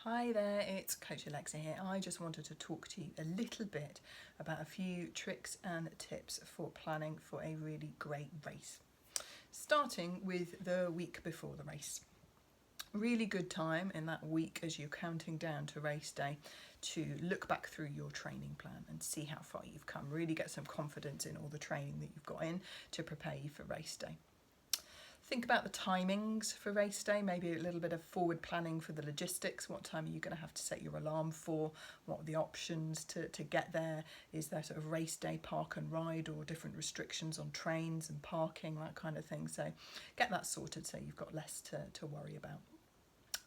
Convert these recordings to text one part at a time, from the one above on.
Hi there, it's Coach Alexa here. I just wanted to talk to you a little bit about a few tricks and tips for planning for a really great race. Starting with the week before the race. Really good time in that week as you're counting down to race day to look back through your training plan and see how far you've come. Really get some confidence in all the training that you've got in to prepare you for race day. Think about the timings for race day, maybe a little bit of forward planning for the logistics. What time are you going to have to set your alarm for? What are the options to get there? Is there sort of race day park and ride or different restrictions on trains and parking, that kind of thing? So get that sorted so you've got less to worry about.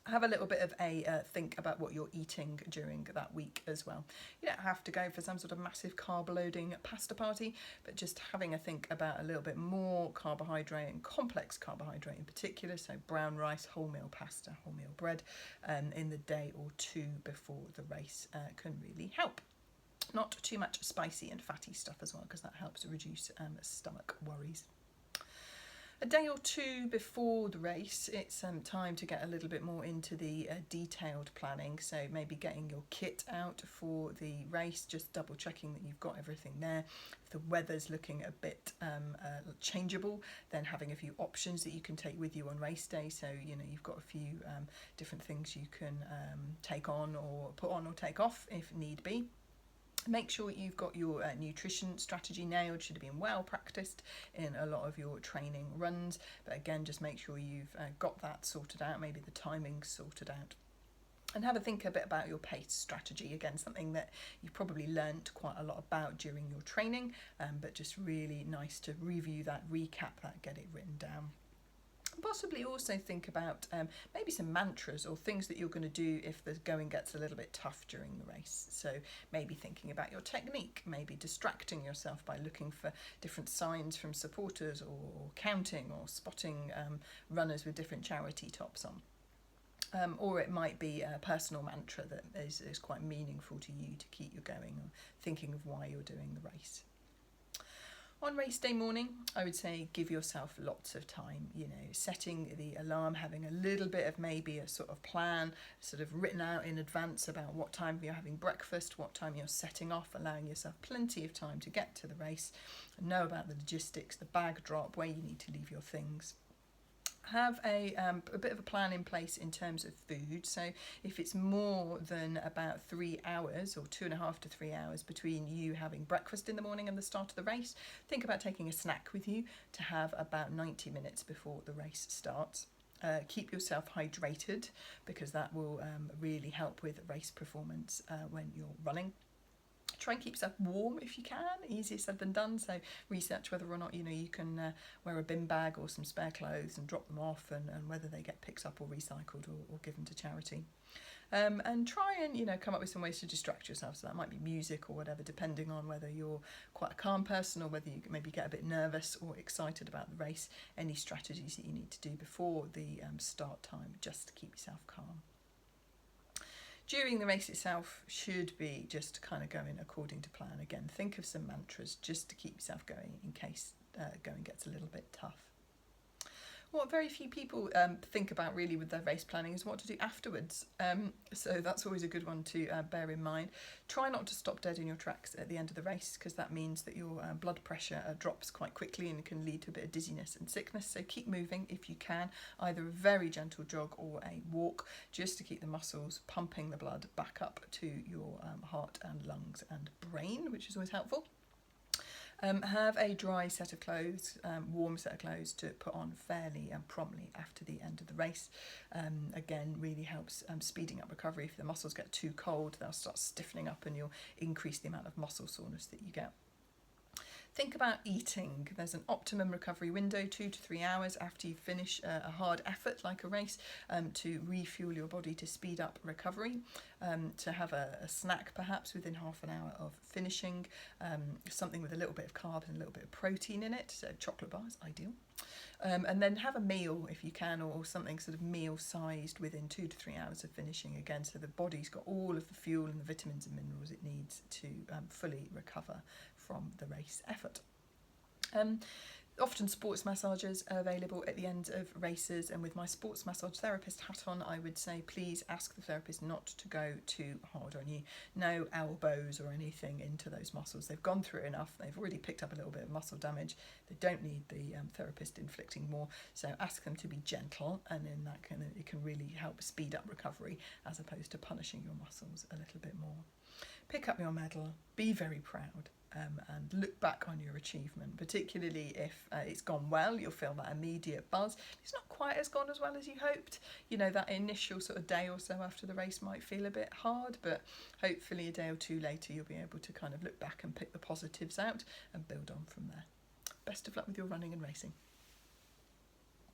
Have a little bit of a think about what you're eating during that week as well. You don't have to go for some sort of massive carb loading pasta party, but just having a think about a little bit more carbohydrate and complex carbohydrate in particular, so brown rice, wholemeal pasta, wholemeal bread in the day or two before the race can really help. Not too much spicy and fatty stuff as well, because that helps reduce stomach worries. A day or two before the race, it's time to get a little bit more into the detailed planning. So maybe getting your kit out for the race, just double checking that you've got everything there. If the weather's looking a bit changeable, then having a few options that you can take with you on race day. So, you've got a few different things you can take on or put on or take off if need be. Make sure you've got your nutrition strategy nailed. Should have been well practiced in a lot of your training runs, but again, just make sure you've got that sorted out, maybe the timing sorted out. And have a think a bit about your pace strategy. Again, something that you've probably learnt quite a lot about during your training, but just really nice to review that, recap that, get it written down. Possibly also think about maybe some mantras or things that you're going to do if the going gets a little bit tough during the race. So maybe thinking about your technique, maybe distracting yourself by looking for different signs from supporters or counting or spotting runners with different charity tops on. Or it might be a personal mantra that is quite meaningful to you to keep you going or thinking of why you're doing the race. On race day morning, I would say give yourself lots of time, setting the alarm, having a little bit of maybe a sort of plan, sort of written out in advance about what time you're having breakfast, what time you're setting off, allowing yourself plenty of time to get to the race, and know about the logistics, the bag drop, where you need to leave your things. Have a bit of a plan in place in terms of food. So if it's more than about 3 hours or 2.5 to 3 hours between you having breakfast in the morning and the start of the race, think about taking a snack with you to have about 90 minutes before the race starts. Keep yourself hydrated, because that will really help with race performance when you're running. Try and keep yourself warm if you can. Easier said than done. So research whether or not you can wear a bin bag or some spare clothes and drop them off, and whether they get picked up or recycled or given to charity. And try and come up with some ways to distract yourself. So that might be music or whatever, depending on whether you're quite a calm person or whether you maybe get a bit nervous or excited about the race. Any strategies that you need to do before the start time, just to keep yourself calm. During the race itself should be just kind of going according to plan. Again, think of some mantras just to keep yourself going in case going gets a little bit tough. What very few people think about really with their race planning is what to do afterwards. So that's always a good one to bear in mind. Try not to stop dead in your tracks at the end of the race, because that means that your blood pressure drops quite quickly and can lead to a bit of dizziness and sickness. So keep moving if you can, either a very gentle jog or a walk, just to keep the muscles pumping the blood back up to your heart and lungs and brain, which is always helpful. Have a dry set of clothes, warm set of clothes to put on fairly promptly after the end of the race. Again, really helps speeding up recovery. If the muscles get too cold, they'll start stiffening up and you'll increase the amount of muscle soreness that you get. Think about eating. There's an optimum recovery window, 2 to 3 hours after you finish a hard effort like a race, to refuel your body to speed up recovery. To have a snack perhaps within half an hour of finishing, something with a little bit of carbs and a little bit of protein in it, so chocolate bars, ideal. And then have a meal if you can, or something sort of meal sized within 2 to 3 hours of finishing, again, so the body's got all of the fuel and the vitamins and minerals it needs to fully recover from the race effort. Often sports massages are available at the end of races, and with my sports massage therapist hat on, I would say please ask the therapist not to go too hard on you. No elbows or anything into those muscles. They've gone through enough, they've already picked up a little bit of muscle damage, they don't need the therapist inflicting more, so ask them to be gentle, and then it can really help speed up recovery as opposed to punishing your muscles a little bit more. Pick up your medal, be very proud. And look back on your achievement, particularly if it's gone well. You'll feel that immediate buzz. It's not quite as gone as well as you hoped. You know, that initial sort of day or so after the race might feel a bit hard, but hopefully a day or two later you'll be able to kind of look back and pick the positives out and build on from there. Best of luck with your running and racing.